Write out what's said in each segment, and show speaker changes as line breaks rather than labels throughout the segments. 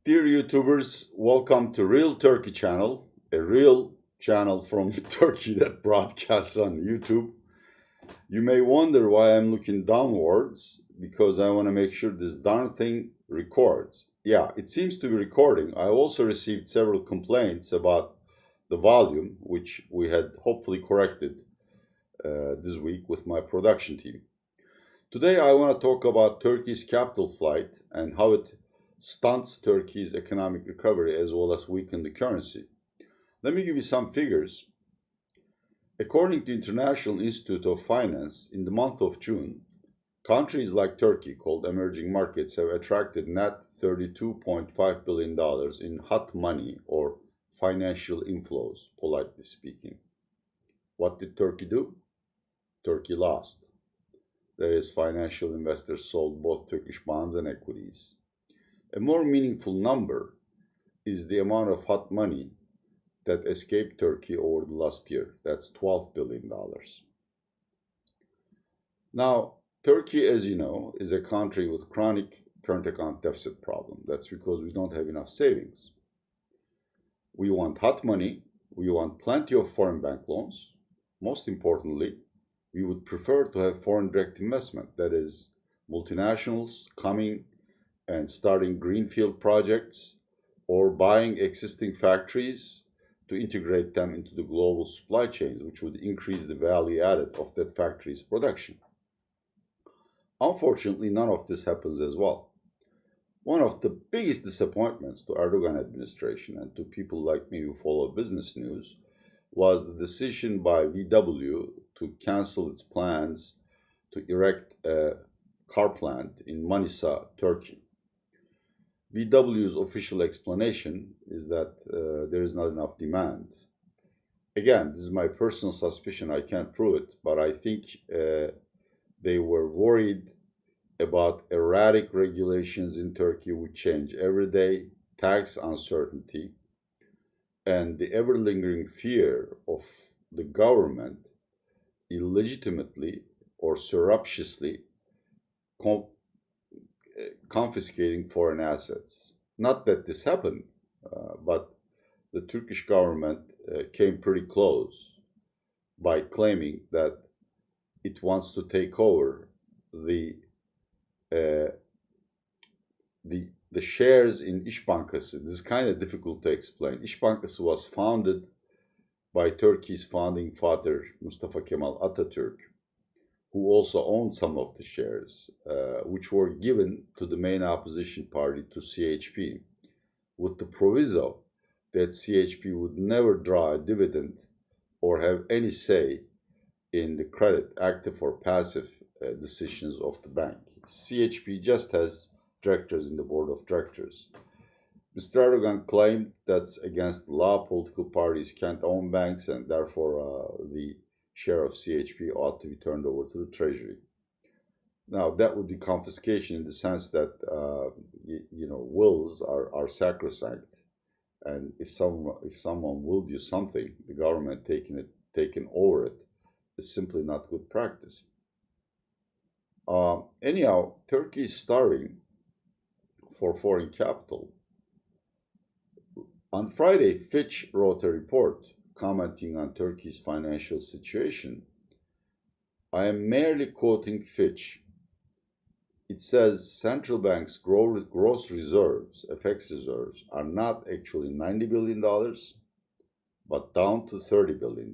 Dear YouTubers, welcome to Real Turkey channel, a real channel from Turkey that broadcasts on YouTube. You may wonder why I'm looking downwards, because I want to make sure this darn thing records. Yeah, it seems to be recording. I also received several complaints about the volume, which we had hopefully corrected this week with my production team. Today I want to talk about Turkey's capital flight and how it stunts Turkey's economic recovery as well as weaken the currency. Let me give you some figures. According to International Institute of Finance, in the month of June, countries like Turkey, called emerging markets, have attracted net $32.5 billion in hot money or financial inflows, politely speaking. What did Turkey do? Turkey lost. That is, financial investors sold both Turkish bonds and equities. A more meaningful number is the amount of hot money that escaped Turkey over the last year. That's $12 billion. Now, Turkey, as you know, is a country with chronic current account deficit problem. That's because we don't have enough savings. We want hot money. We want plenty of foreign bank loans. Most importantly, we would prefer to have foreign direct investment. That is, multinationals coming and starting greenfield projects or buying existing factories to integrate them into the global supply chains, which would increase the value added of that factory's production. Unfortunately, none of this happens as well. One of the biggest disappointments to Erdogan administration and to people like me who follow business news was the decision by VW to cancel its plans to erect a car plant in Manisa, Turkey. VW's official explanation is that there is not enough demand. Again, this is my personal suspicion. I can't prove it, but I think they were worried about erratic regulations in Turkey which change every day, tax uncertainty, and the ever-lingering fear of the government illegitimately or surreptitiously confiscating foreign assets. Not that this happened, but the Turkish government came pretty close by claiming that it wants to take over uh, the shares in İş Bankası. This is kind of difficult to explain. İş Bankası was founded by Turkey's founding father, Mustafa Kemal Atatürk, who also owned some of the shares, which were given to the main opposition party, to CHP, with the proviso that CHP would never draw a dividend or have any say in the credit, active or passive, decisions of the bank. CHP just has directors in the board of directors. Mr. Erdogan claimed that's against the law. Political parties can't own banks, and therefore the share of CHP ought to be turned over to the Treasury. Now, that would be confiscation in the sense that, wills are sacrosanct. And if someone will do something, the government taking over it is simply not good practice. Anyhow, Turkey is starving for foreign capital. On Friday, Fitch wrote a report commenting on Turkey's financial situation. I am merely quoting Fitch. It says central banks' gross reserves, FX reserves, are not actually $90 billion, but down to $30 billion.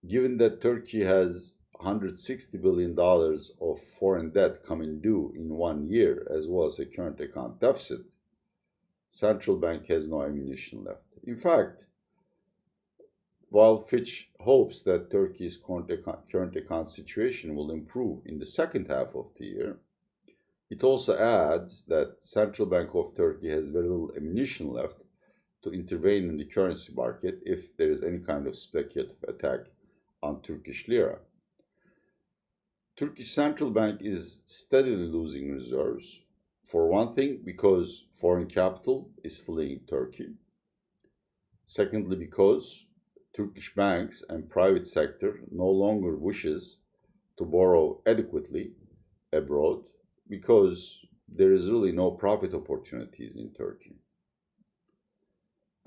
Given that Turkey has $160 billion of foreign debt coming due in 1 year, as well as a current account deficit, central bank has no ammunition left. In fact, while Fitch hopes that Turkey's current account situation will improve in the second half of the year, it also adds that Central Bank of Turkey has very little ammunition left to intervene in the currency market if there is any kind of speculative attack on Turkish lira. Turkey's central bank is steadily losing reserves. For one thing, because foreign capital is fleeing Turkey. Secondly, because Turkish banks and private sector no longer wishes to borrow adequately abroad because there is really no profit opportunities in Turkey.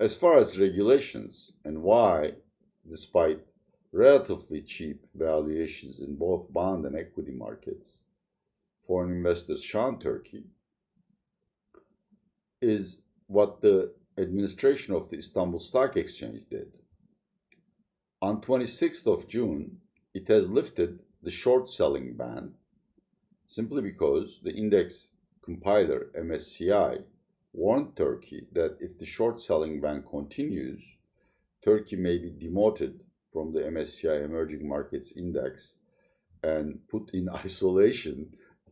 As far as regulations and why, despite relatively cheap valuations in both bond and equity markets, foreign investors shun Turkey, is what the administration of the Istanbul Stock Exchange did. On 26th of June, it has lifted the short selling ban simply because the index compiler MSCI warned Turkey that if the short selling ban continues, Turkey may be demoted from the MSCI Emerging Markets Index and put in isolation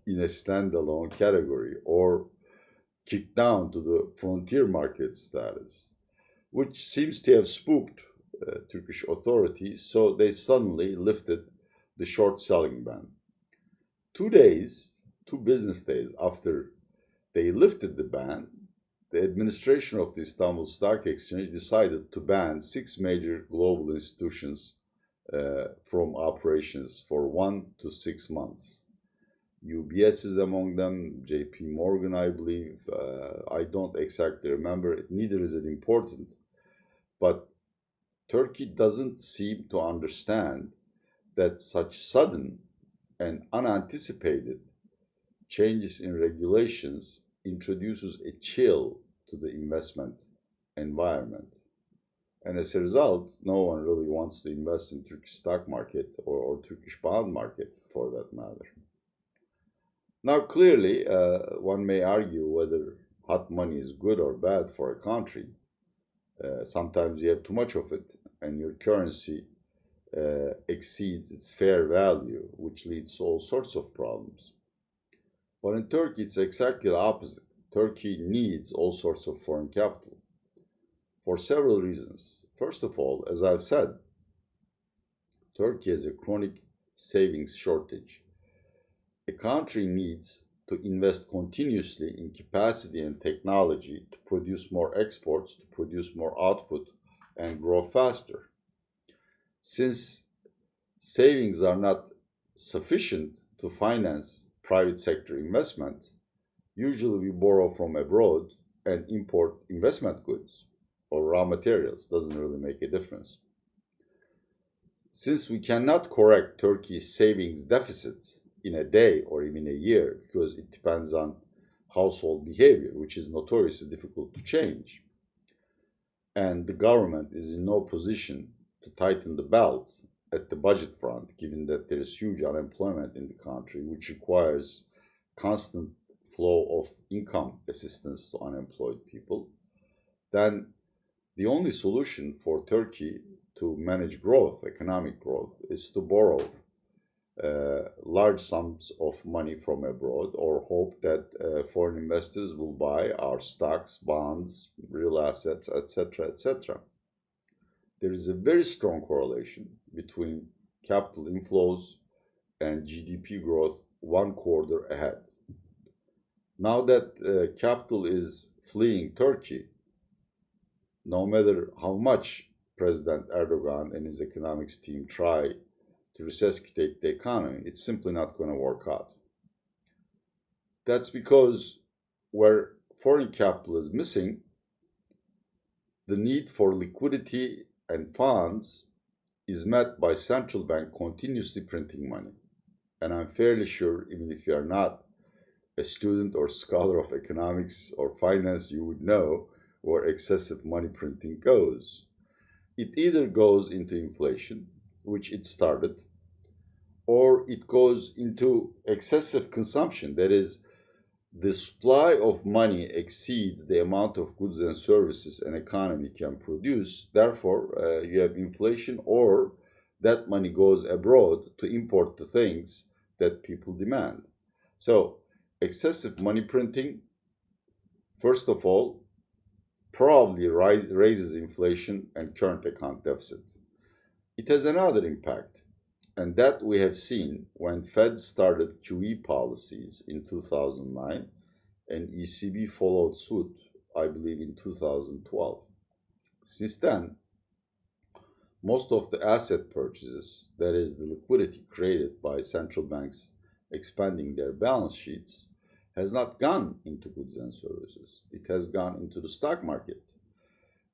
in a standalone category or kicked down to the frontier market status, which seems to have spooked Turkish authorities, so they suddenly lifted the short selling ban. 2 business days after they lifted the ban, the administration of the Istanbul Stock Exchange decided to ban 6 major global institutions from operations for 1 to 6 months. UBS is among them, JP Morgan, I believe. I don't exactly remember. Neither is it important. But Turkey doesn't seem to understand that such sudden and unanticipated changes in regulations introduces a chill to the investment environment. And as a result, no one really wants to invest in Turkish stock market or Turkish bond market for that matter. Now, clearly, one may argue whether hot money is good or bad for a country. Sometimes you have too much of it, and your currency exceeds its fair value, which leads to all sorts of problems. But in Turkey, it's exactly the opposite. Turkey needs all sorts of foreign capital for several reasons. First of all, as I've said, Turkey has a chronic savings shortage. A country needs to invest continuously in capacity and technology to produce more exports, to produce more output, and grow faster. Since savings are not sufficient to finance private sector investment, usually we borrow from abroad and import investment goods or raw materials. Doesn't really make a difference. Since we cannot correct Turkey's savings deficits in a day or even a year because it depends on household behavior, which is notoriously difficult to change, and the government is in no position to tighten the belt at the budget front, given that there is huge unemployment in the country, which requires constant flow of income assistance to unemployed people, then the only solution for Turkey to manage growth, economic growth, is to borrow large sums of money from abroad or hope that foreign investors will buy our stocks, bonds, real assets, etc., etc. There is a very strong correlation between capital inflows and GDP growth 1 quarter ahead. Now that capital is fleeing Turkey, no matter how much President Erdogan and his economics team try to resuscitate the economy, it's simply not going to work out. That's because where foreign capital is missing, the need for liquidity and funds is met by central bank continuously printing money. And I'm fairly sure, even if you are not a student or scholar of economics or finance, you would know where excessive money printing goes. It either goes into inflation, which it started, or it goes into excessive consumption. That is, the supply of money exceeds the amount of goods and services an economy can produce. Therefore, you have inflation, or that money goes abroad to import the things that people demand. So, excessive money printing, first of all, probably raises inflation and current account deficit. It has another impact, and that we have seen when Fed started QE policies in 2009 and ECB followed suit, I believe, in 2012. Since then, most of the asset purchases, that is, the liquidity created by central banks expanding their balance sheets, has not gone into goods and services. It has gone into the stock market.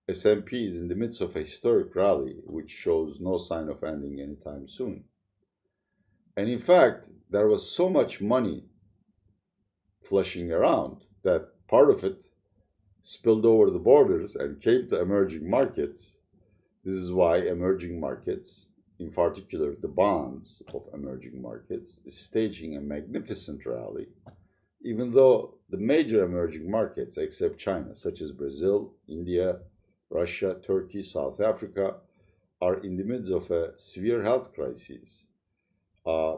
S&P is in the midst of a historic rally, which shows no sign of ending anytime soon. And in fact, there was so much money flushing around that part of it spilled over the borders and came to emerging markets. This is why emerging markets, in particular the bonds of emerging markets, is staging a magnificent rally, even though the major emerging markets, except China, such as Brazil, India, Russia, Turkey, South Africa, are in the midst of a severe health crisis.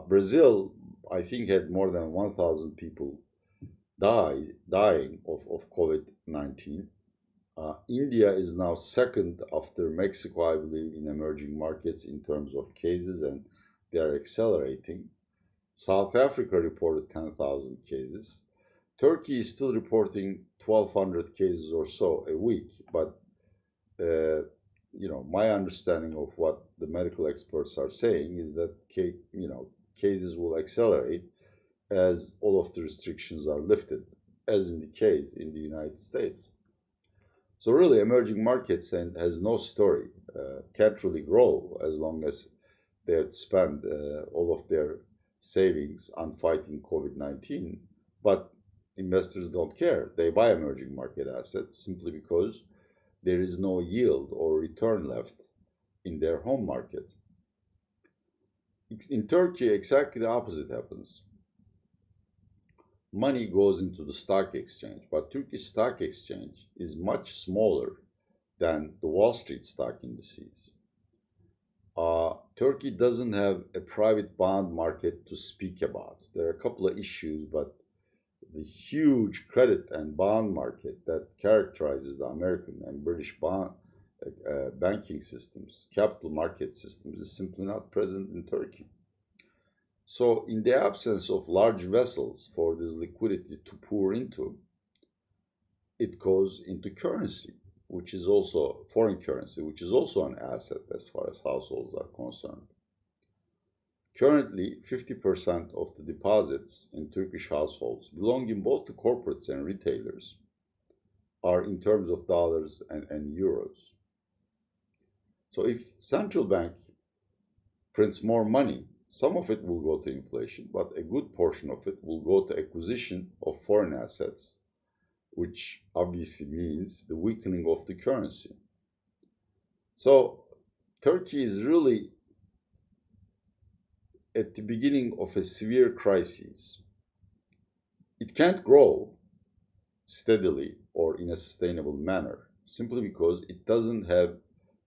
Brazil, I think, had more than 1,000 people dying of COVID-19. India is now second after Mexico, I believe, in emerging markets in terms of cases, and they are accelerating. South Africa reported 10,000 cases. Turkey is still reporting 1,200 cases or so a week, but my understanding of what the medical experts are saying is that cases will accelerate as all of the restrictions are lifted, as in the case in the United States. So really, emerging markets has no story, can't really grow as long as they have to spend all of their savings on fighting COVID-19. But investors don't care. They buy emerging market assets simply because there is no yield or return left in their home market. In Turkey, exactly the opposite happens. Money goes into the stock exchange, but Turkish stock exchange is much smaller than the Wall Street stock indices. Turkey doesn't have a private bond market to speak about. There are a couple of issues, but the huge credit and bond market that characterizes the American and British banking systems, capital market systems, is simply not present in Turkey. So, in the absence of large vessels for this liquidity to pour into, it goes into currency, which is also foreign currency, which is also an asset as far as households are concerned. Currently, 50% of the deposits in Turkish households, belonging both to corporates and retailers, are in terms of dollars and euros. So if central bank prints more money, some of it will go to inflation, but a good portion of it will go to acquisition of foreign assets, which obviously means the weakening of the currency. So Turkey is really at the beginning of a severe crisis. It can't grow steadily or in a sustainable manner simply because it doesn't have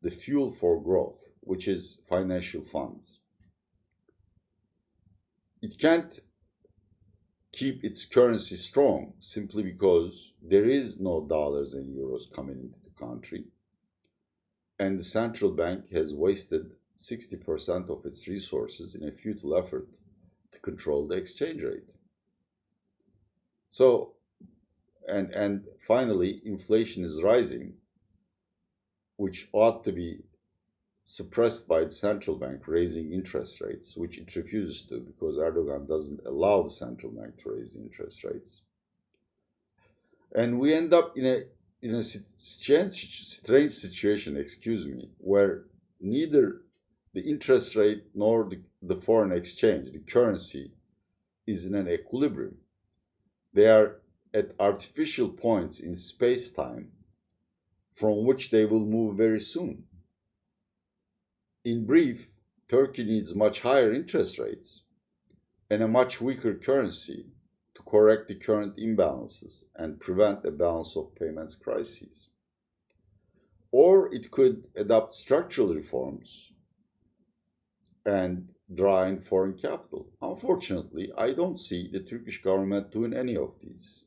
the fuel for growth, which is financial funds. It can't keep its currency strong simply because there is no dollars and euros coming into the country, and the central bank has wasted 60% of its resources in a futile effort to control the exchange rate. So, and finally, inflation is rising, which ought to be suppressed by the central bank raising interest rates, which it refuses to because Erdogan doesn't allow the central bank to raise interest rates. And we end up in a strange situation, where neither the interest rate nor the foreign exchange, the currency, is in an equilibrium. They are at artificial points in space-time from which they will move very soon. In brief, Turkey needs much higher interest rates and a much weaker currency to correct the current imbalances and prevent a balance of payments crisis. Or it could adopt structural reforms and draw in foreign capital. Unfortunately, I don't see the Turkish government doing any of these.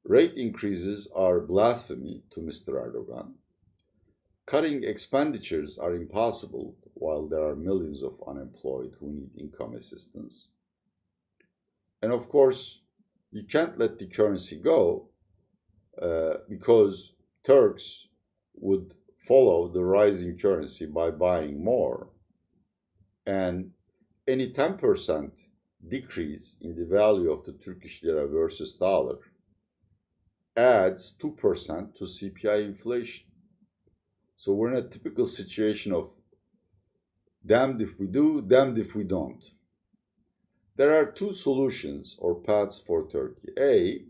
Rate increases are blasphemy to Mr. Erdogan. Cutting expenditures are impossible while there are millions of unemployed who need income assistance. And of course, you can't let the currency go because Turks would follow the rising currency by buying more. And any 10% decrease in the value of the Turkish lira versus dollar adds 2% to CPI inflation. So we're in a typical situation of damned if we do, damned if we don't. There are two solutions or paths for Turkey. A,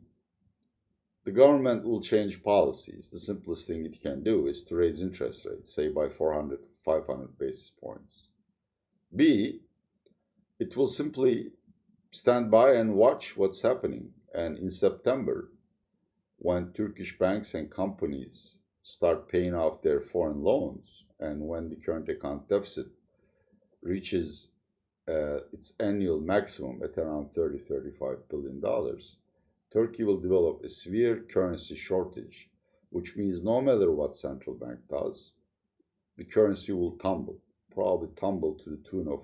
the government will change policies. The simplest thing it can do is to raise interest rates, say by 400, 500 basis points. B, it will simply stand by and watch what's happening. And in September, when Turkish banks and companies start paying off their foreign loans, and when the current account deficit reaches its annual maximum at around $30-35 billion, Turkey will develop a severe currency shortage, which means no matter what central bank does, the currency will tumble, probably tumble to the tune of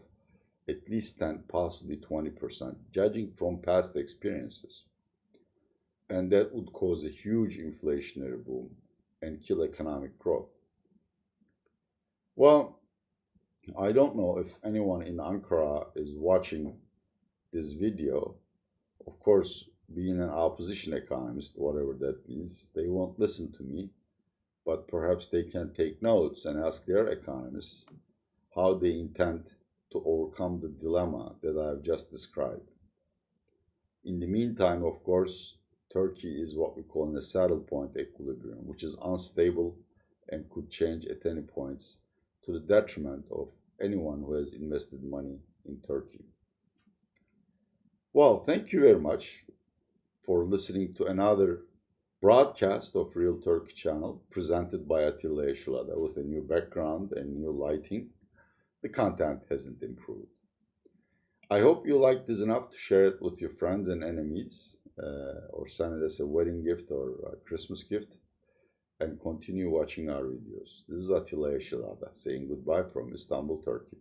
at least 10, possibly 20%, judging from past experiences. And that would cause a huge inflationary boom and kill economic growth. Well, I don't know if anyone in Ankara is watching this video. Of course, being an opposition economist, whatever that means, they won't listen to me, but perhaps they can take notes and ask their economists how they intend to overcome the dilemma that I've just described. In the meantime, of course, Turkey is what we call in a saddle point equilibrium, which is unstable and could change at any points to the detriment of anyone who has invested money in Turkey. Well, thank you very much for listening to another broadcast of Real Turkey Channel presented by Atilla Yeşilada with a new background and new lighting. The content hasn't improved. I hope you liked this enough to share it with your friends and enemies, or send it as a wedding gift or a Christmas gift, and continue watching our videos. This is Atilla Yeşilada saying goodbye from Istanbul, Turkey.